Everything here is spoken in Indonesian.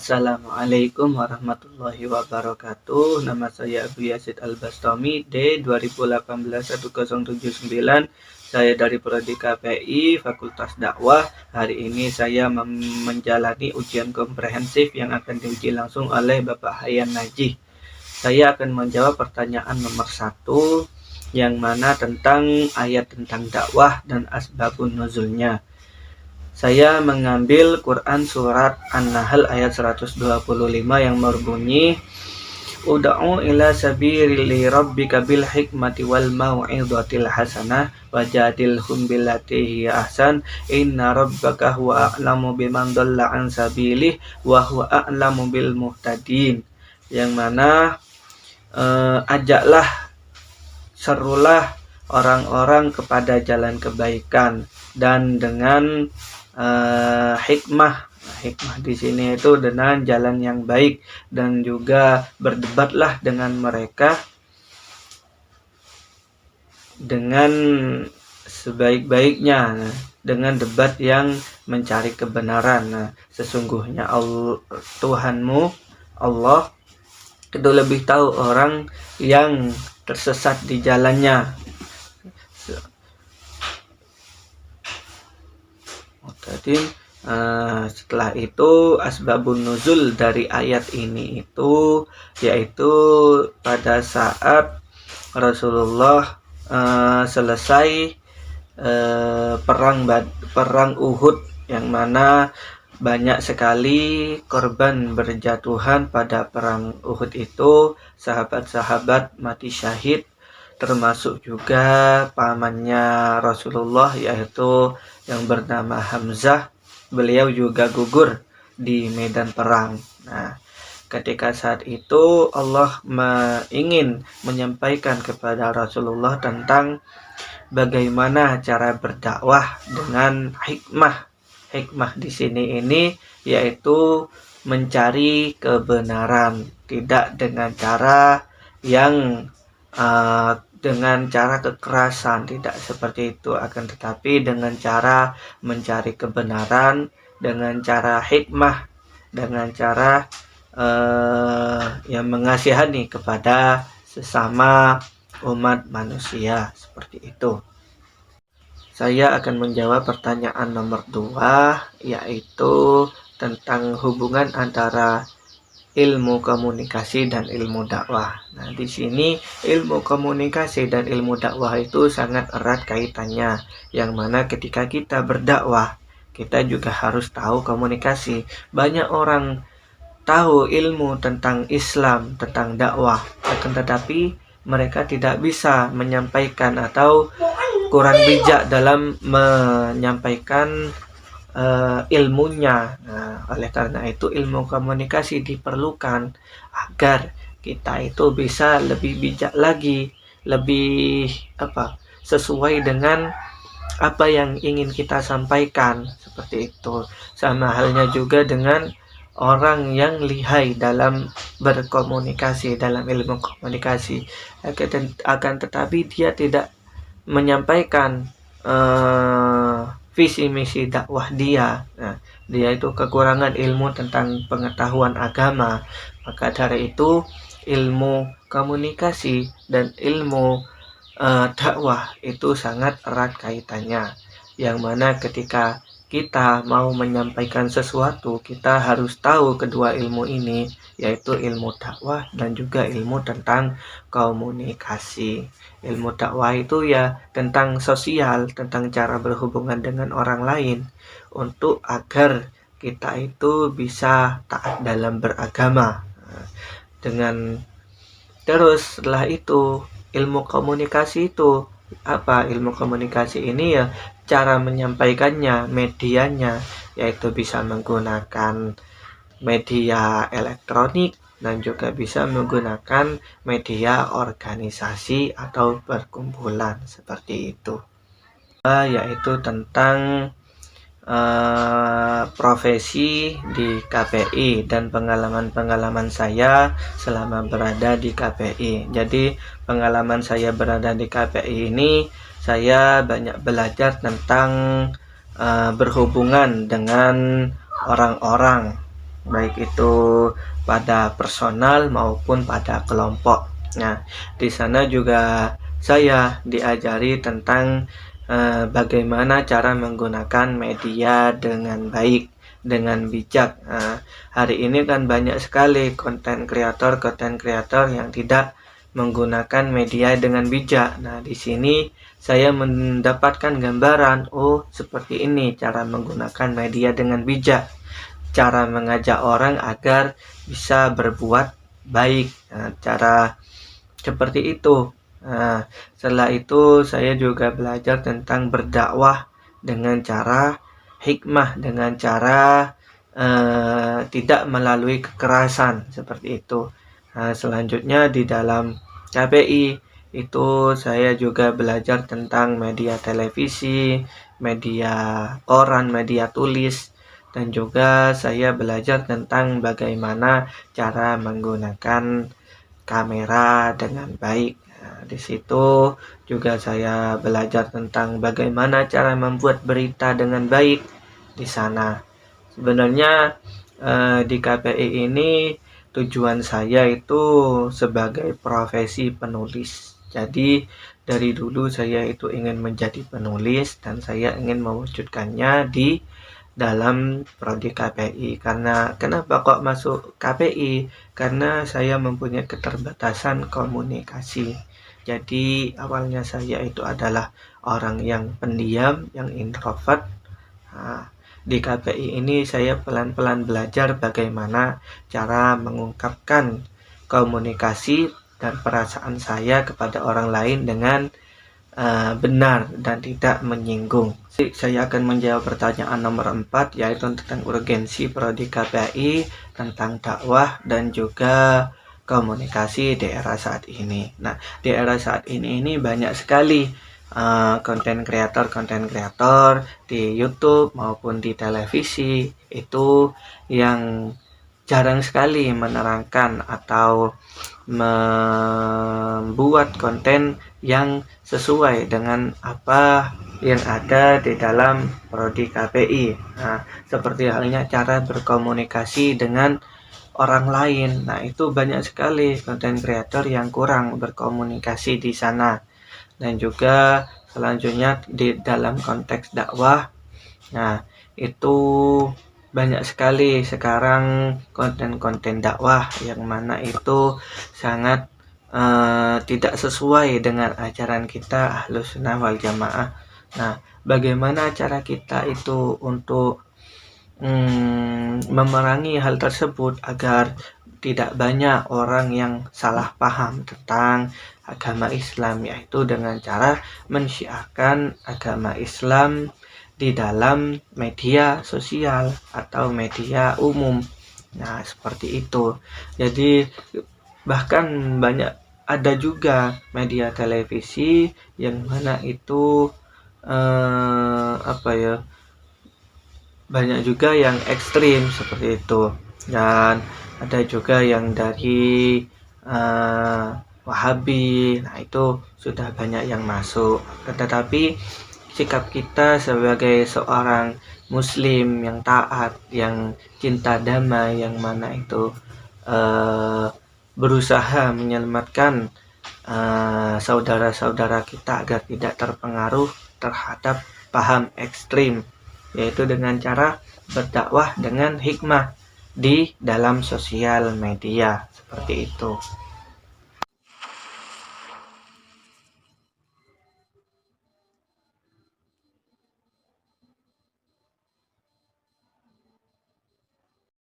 Assalamualaikum warahmatullahi wabarakatuh. Nama saya Abu Yazid Al-Bastami, D 2018-1079. Saya dari Prodi KPI, Fakultas Dakwah. Hari ini saya menjalani ujian komprehensif yang akan diuji langsung oleh Bapak Hayan Najih. Saya akan menjawab pertanyaan nomor 1, yang mana tentang ayat tentang dakwah dan asbabun nuzulnya. Saya mengambil Quran surat An-Nahl ayat 125 yang berbunyi, Ud'u ila sabili rabbika bil hikmati wal mau'izatil hasanah wajadilhum billati hiya ahsan inna rabbaka huwa a'lamu biman dhalla an sabilihi wa huwa a'lamu bil muhtadin. Yang mana ajaklah, serulah orang-orang kepada jalan kebaikan dan dengan hikmah. Hikmah di sini itu dengan jalan yang baik, dan juga berdebatlah dengan mereka dengan sebaik-baiknya, dengan debat yang mencari kebenaran. Sesungguhnya Tuhanmu Allah itu lebih tahu orang yang tersesat di jalannya. Setelah itu asbabun nuzul dari ayat ini itu yaitu pada saat Rasulullah selesai perang Uhud, yang mana banyak sekali korban berjatuhan pada perang Uhud itu. Sahabat-sahabat mati syahid, termasuk juga pamannya Rasulullah, yaitu yang bernama Hamzah. Beliau juga gugur di medan perang. Ketika saat itu Allah ingin menyampaikan kepada Rasulullah tentang bagaimana cara berdakwah dengan hikmah. Hikmah di sini ini yaitu mencari kebenaran, tidak dengan cara yang dengan cara kekerasan, tidak seperti itu, akan tetapi dengan cara mencari kebenaran, dengan cara hikmah, dengan cara yang mengasihani kepada sesama umat manusia, seperti itu. Saya akan menjawab pertanyaan nomor 2, yaitu tentang hubungan antara ilmu komunikasi dan ilmu dakwah. Di sini ilmu komunikasi dan ilmu dakwah itu sangat erat kaitannya, yang mana ketika kita berdakwah, kita juga harus tahu komunikasi. Banyak orang tahu ilmu tentang Islam, tentang dakwah, akan tetapi mereka tidak bisa menyampaikan atau kurang bijak dalam menyampaikan ilmunya. Oleh karena itu ilmu komunikasi diperlukan agar kita itu bisa lebih bijak lagi, lebih sesuai dengan apa yang ingin kita sampaikan, seperti itu. Sama halnya juga dengan orang yang lihai dalam berkomunikasi, dalam ilmu komunikasi, akan tetapi dia tidak menyampaikan visi misi dakwah dia. Dia itu kekurangan ilmu tentang pengetahuan agama. Maka dari itu ilmu komunikasi dan ilmu dakwah itu sangat erat kaitannya, yang mana ketika kita mau menyampaikan sesuatu, kita harus tahu kedua ilmu ini, yaitu ilmu dakwah dan juga ilmu tentang komunikasi. Ilmu dakwah itu ya tentang sosial, tentang cara berhubungan dengan orang lain, untuk agar kita itu bisa taat dalam beragama. Terus setelah itu ilmu komunikasi itu apa? Ilmu komunikasi ini ya cara menyampaikannya, medianya, yaitu bisa menggunakan media elektronik dan juga bisa menggunakan media organisasi atau perkumpulan, seperti itu. Yaitu tentang profesi di KPI dan pengalaman-pengalaman saya selama berada di KPI. Jadi pengalaman saya berada di KPI ini, saya banyak belajar tentang berhubungan dengan orang-orang, baik itu pada personal maupun pada kelompok. Nah, di sana juga saya diajari tentang bagaimana cara menggunakan media dengan baik, dengan bijak. Hari ini kan banyak sekali konten kreator yang tidak menggunakan media dengan bijak. Nah, di sini saya mendapatkan gambaran, oh seperti ini cara menggunakan media dengan bijak, cara mengajak orang agar bisa berbuat baik. Nah, cara seperti itu. Nah, setelah itu saya juga belajar tentang berdakwah dengan cara hikmah, dengan cara tidak melalui kekerasan, seperti itu. Nah, selanjutnya di dalam KPI itu saya juga belajar tentang media televisi, media koran, media tulis, dan juga saya belajar tentang bagaimana cara menggunakan kamera dengan baik. Nah, di situ juga saya belajar tentang bagaimana cara membuat berita dengan baik di sana. Sebenarnya di KPI ini tujuan saya itu sebagai profesi penulis. Jadi dari dulu saya itu ingin menjadi penulis dan saya ingin mewujudkannya di dalam prodi KPI. Karena kenapa kok masuk KPI? Karena saya mempunyai keterbatasan komunikasi. Jadi awalnya saya itu adalah orang yang pendiam, yang introvert. Nah, di KPI ini saya pelan-pelan belajar bagaimana cara mengungkapkan komunikasi dan perasaan saya kepada orang lain dengan benar dan tidak menyinggung. Saya akan menjawab pertanyaan nomor 4, yaitu tentang urgensi prodi KPI, tentang dakwah dan juga komunikasi di era saat ini. Nah, di era saat ini banyak sekali konten kreator di YouTube maupun di televisi itu yang jarang sekali menerangkan atau membuat konten yang sesuai dengan apa yang ada di dalam prodi KPI. Nah, seperti halnya cara berkomunikasi dengan orang lain. Nah, itu banyak sekali konten kreator yang kurang berkomunikasi di sana. Dan juga selanjutnya di dalam konteks dakwah. Nah, itu banyak sekali sekarang konten-konten dakwah yang mana itu sangat tidak sesuai dengan ajaran kita Ahlus Sunnah wal Jamaah. Nah, bagaimana cara kita itu untuk memerangi hal tersebut agar tidak banyak orang yang salah paham tentang agama Islam, yaitu dengan cara mensyiarkan agama Islam di dalam media sosial atau media umum. Nah, seperti itu. Jadi bahkan ada juga media televisi yang mana itu banyak juga yang ekstrim seperti itu, dan ada juga yang dari Wahabi. Nah, itu sudah banyak yang masuk. Tetapi sikap kita sebagai seorang muslim yang taat, yang cinta damai, yang mana itu berusaha menyelamatkan saudara-saudara kita agar tidak terpengaruh terhadap paham ekstrim, yaitu dengan cara berdakwah dengan hikmah di dalam sosial media, seperti itu.